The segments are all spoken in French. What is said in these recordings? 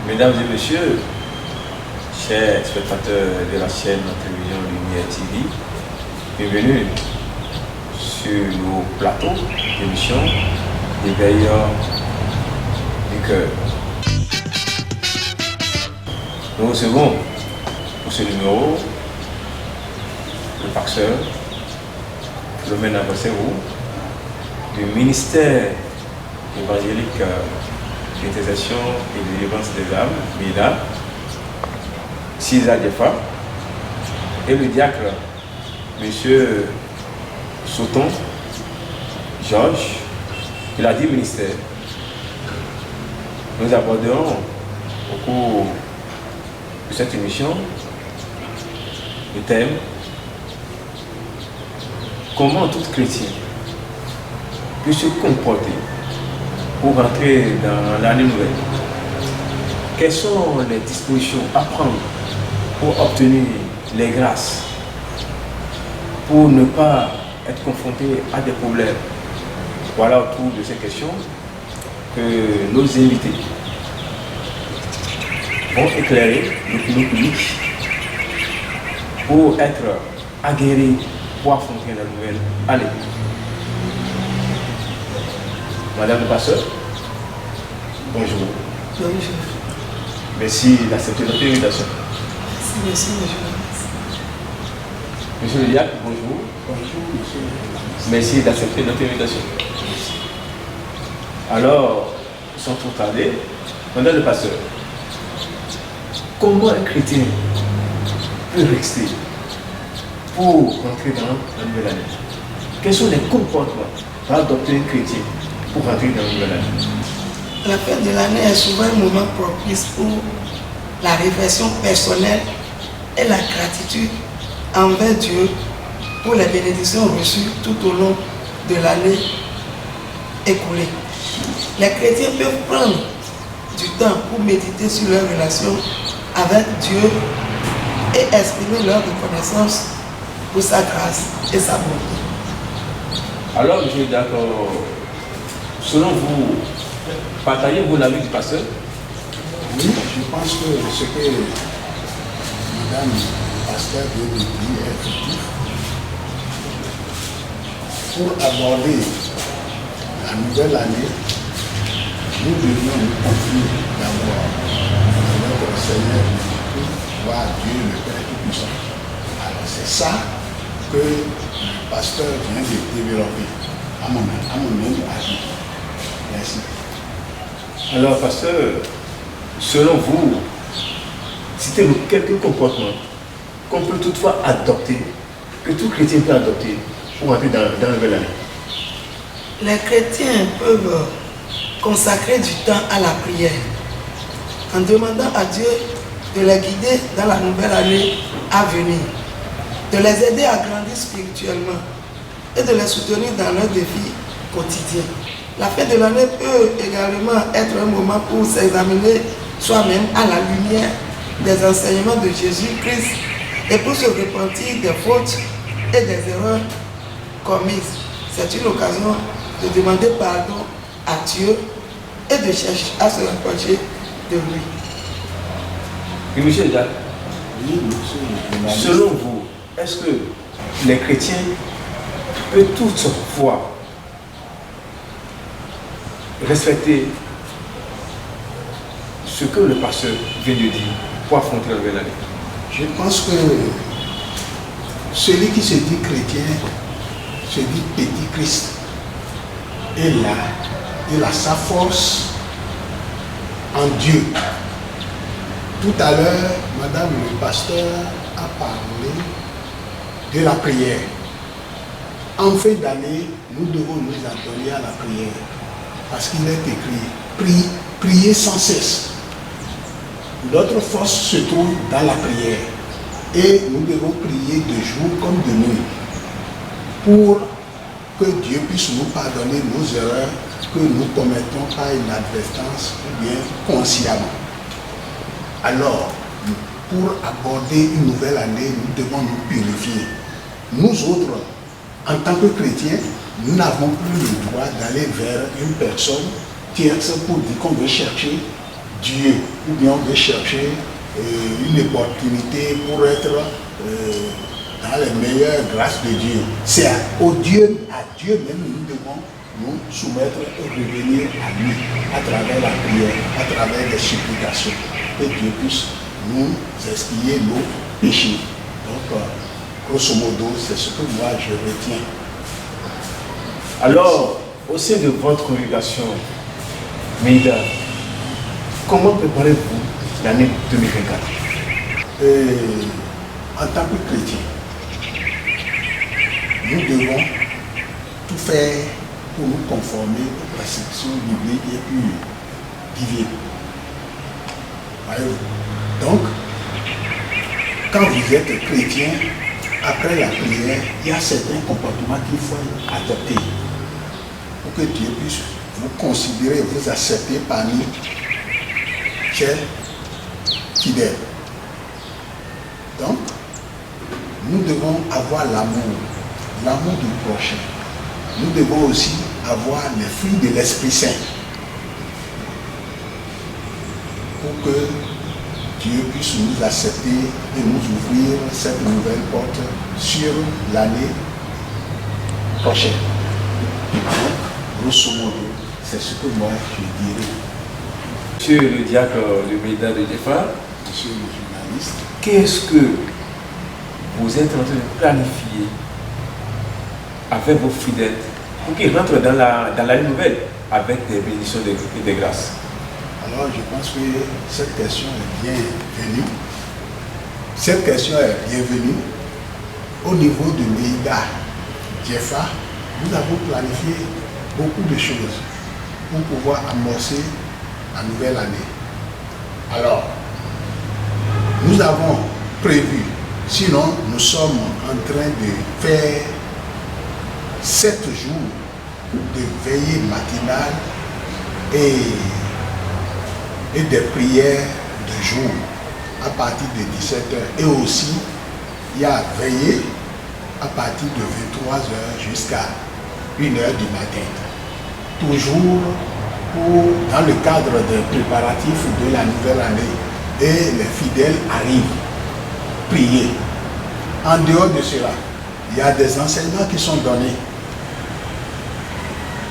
Mesdames et messieurs, chers spectateurs de la chaîne de télévision Lumière TV, bienvenue sur nos plateaux d'émission des veilleurs du cœur. Nous recevons pour ce numéro le pasteur Philomène Abassero du ministère évangélique d'intercession et de délivrance des âmes, MIDA, César Diefa, et le diacre M. Sauton Georges, il a dit ministère. Nous aborderons au cours de cette émission le thème comment tout chrétien peut se comporter pour rentrer dans l'année nouvelle. Quelles sont les dispositions à prendre pour obtenir les grâces, pour ne pas être confronté à des problèmes? Voilà autour de ces questions que nos invités vont éclairer l'opinion publique pour être aguerris pour affronter la nouvelle année. Madame le pasteur, bonjour. Bonjour. Merci d'accepter notre invitation. Merci, bonjour. Monsieur le diacre, bonjour. Bonjour, monsieur. Merci d'accepter notre invitation. Alors, sans trop tarder, Madame le pasteur, comment un chrétien peut rester pour rentrer dans la nouvelle année? Quels sont les comportements à adopter un chrétien pour rentrer dans la nouvelle année? La fête de l'année est souvent un moment propice pour la réflexion personnelle et la gratitude envers Dieu pour les bénédictions reçues tout au long de l'année écoulée. Les chrétiens peuvent prendre du temps pour méditer sur leur relation avec Dieu et exprimer leur reconnaissance pour sa grâce et sa bonté. Alors, je suis d'accord. Selon vous, partagez-vous l'avis du pasteur? Oui, je pense que ce que Madame le pasteur vient de dire est effectif. Pour aborder la nouvelle année, nous devions nous confier d'abord à notre Seigneur Jésus-Christ, voir Dieu le Père Tout-Puissant. Alors c'est ça que le pasteur vient de développer à mon avis. Merci. Alors, pasteur, selon vous, citez-nous quelques comportements qu'on peut toutefois adopter, que tout chrétien peut adopter pour entrer dans la nouvelle année. Les chrétiens peuvent consacrer du temps à la prière en demandant à Dieu de les guider dans la nouvelle année à venir, de les aider à grandir spirituellement et de les soutenir dans leurs défis quotidiens. La fête de l'année peut également être un moment pour s'examiner soi-même à la lumière des enseignements de Jésus-Christ et pour se repentir des fautes et des erreurs commises. C'est une occasion de demander pardon à Dieu et de chercher à se rapprocher de lui. Et monsieur Jacques, Oui, monsieur. selon vous, est-ce que les chrétiens peuvent toutefois respecter ce que le pasteur vient de dire pour affronter la nouvelle année? Je pense que celui qui se dit chrétien se dit petit Christ. Et là, il a sa force en Dieu. Tout à l'heure, Madame le pasteur a parlé de la prière. En fin d'année, nous devons nous adonner à la prière. Parce qu'il est écrit, priez sans cesse. Notre force se trouve dans la prière. Et nous devons prier de jour comme de nuit pour que Dieu puisse nous pardonner nos erreurs que nous commettons par inadvertance ou bien consciemment. Alors, pour aborder une nouvelle année, nous devons nous purifier. Nous autres, en tant que chrétiens, nous n'avons plus le droit d'aller vers une personne tierce pour dire qu'on veut chercher Dieu, ou bien on veut chercher une opportunité pour être dans les meilleures grâces de Dieu. C'est au Dieu, à Dieu même, nous devons nous soumettre et revenir à lui à travers la prière, à travers des supplications, que Dieu puisse nous expier nos péchés. Donc, grosso modo, c'est ce que moi je retiens. Alors, au sein de votre congrégation, Meïda, comment préparez-vous l'année 2024? En tant que chrétien, nous devons tout faire pour nous conformer aux prescriptions bibliques et puis divines. Voyez-vous? Donc, quand vous êtes chrétien, après la prière, il y a certains comportements qu'il faut adopter pour que Dieu puisse vous considérer, vous accepter parmi chers fidèles. Donc, nous devons avoir l'amour du prochain. Nous devons aussi avoir les fruits de l'Esprit Saint pour que Dieu puisse nous accepter et nous ouvrir cette nouvelle porte sur l'année prochaine. Donc, grosso modo, c'est ce que moi je dirais. Monsieur le diacre de Meïda de Djefa, Monsieur le journaliste, qu'est-ce que vous êtes en train de planifier avec vos fidèles pour qu'ils rentrent dans l'année nouvelle avec des bénédictions et des grâces? alors je pense que cette question est bienvenue. Cette question est bienvenue. Au niveau de Meïda Djefa, nous avons planifié beaucoup de choses pour pouvoir amorcer la nouvelle année. Alors, nous avons prévu, sinon nous sommes en train de faire 7 jours de veillée matinale et des prières de jour à partir de 17h. Et aussi, il y a veillée à partir de 23h jusqu'à 1h du matin. Toujours dans le cadre des préparatifs de la nouvelle année. Et les fidèles arrivent prier. En dehors de cela, il y a des enseignements qui sont donnés.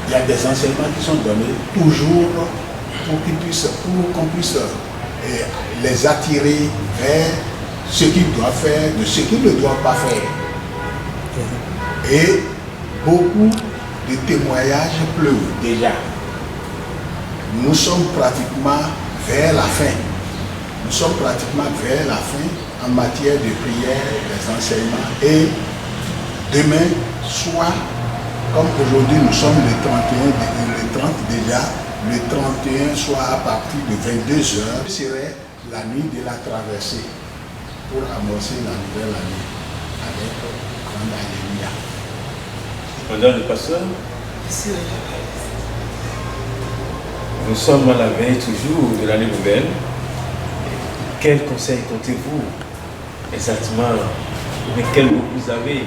Il y a des enseignements qui sont donnés toujours pour qu'on puisse les attirer vers ce qu'ils doivent faire, de ce qu'ils ne doivent pas faire. Et beaucoup de témoignages pleuvent déjà. Nous sommes pratiquement vers la fin. Nous sommes pratiquement vers la fin en matière de prière, des enseignements. Et demain, soit comme aujourd'hui nous sommes le 30 déjà, le 31 soit à partir de 22h, ce serait la nuit de la traversée pour amorcer la nouvelle année avec grande alléluia. Madame le pasteur, Monsieur, nous sommes à la veille toujours de l'année nouvelle. Quel conseil comptez-vous exactement, mais quel mot vous avez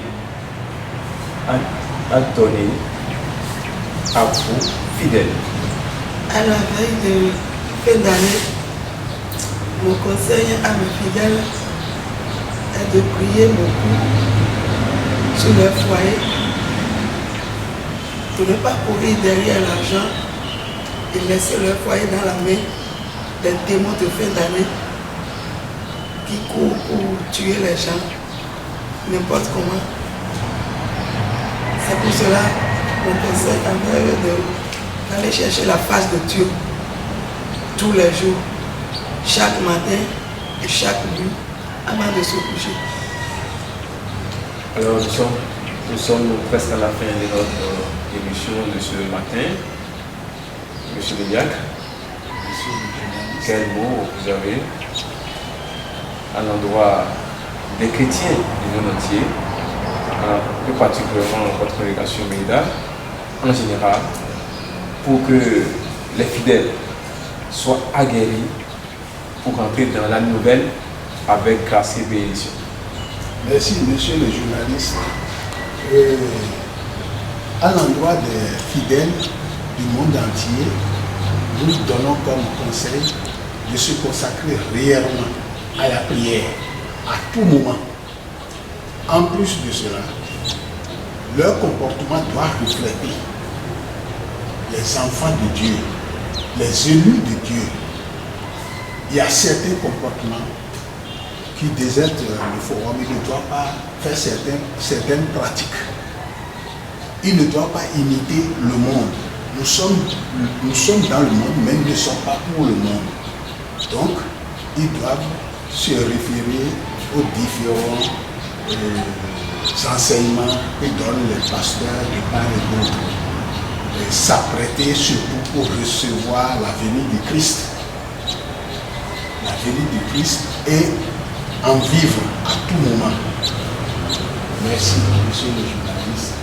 à donner à vous, fidèles? à la veille de fin d'année, mon conseil à mes fidèles est de prier beaucoup sur leur foyer, de ne pas courir derrière l'argent et laisser leur foyer dans la main des démons de fin d'année qui courent pour tuer les gens n'importe comment. C'est pour cela mon conseil à eux d'aller chercher la face de Dieu tous les jours, chaque matin et chaque nuit, avant de se coucher. Alors nous sommes presque à la fin de notre émission de ce matin. Monsieur le diacre, quel mot vous avez à l'endroit des chrétiens du monde entier, plus particulièrement votre congrégation Meïda, en général, pour que les fidèles soient aguerris pour entrer dans la nouvelle avec grâce et bénédiction? Merci, monsieur le journaliste. À l'endroit des fidèles du monde entier, nous donnons comme conseil de se consacrer réellement à la prière à tout moment. En plus de cela, leur comportement doit refléter les enfants de Dieu, les élus de Dieu. Il y a certains comportements qui désertent le forum, ils ne doivent pas faire certaines pratiques. Ils ne doivent pas imiter le monde. Nous sommes dans le monde, mais nous ne sommes pas pour le monde. Donc, ils doivent se référer aux différents enseignements que donnent les pasteurs de part et d'autre. S'apprêter surtout pour recevoir la venue du Christ. La venue du Christ et en vivre à tout moment. Merci, monsieur le journaliste.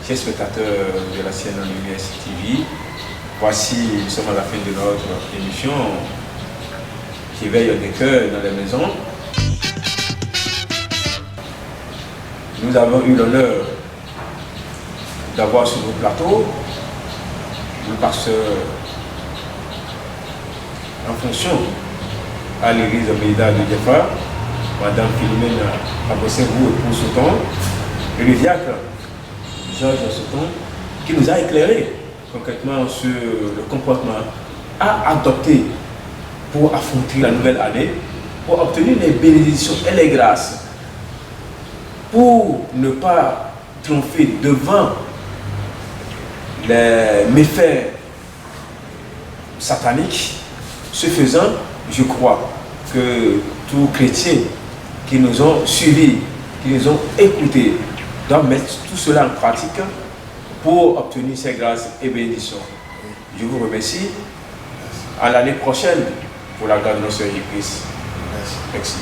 Chers spectateurs de la chaîne en lumière TV, voici, nous sommes à la fin de notre émission qui veille des cœurs dans les maisons. Nous avons eu l'honneur d'avoir sur notre plateau le pasteur en fonction à l'église Médard de Diafa, Madame Philomène Abossé-Vous et pour Souton, et le diacre Georges Souton, qui nous a éclairé concrètement sur le comportement à adopter pour affronter la nouvelle année, pour obtenir les bénédictions et les grâces, pour ne pas triompher devant les méfaits sataniques. Ce faisant, je crois que tous chrétiens qui nous ont suivis, qui nous ont écoutés, doivent mettre tout cela en pratique pour obtenir ces grâces et bénédictions. Je vous remercie. À l'année prochaine pour la grâce de notre Seigneur Jésus-Christ. Merci. Merci.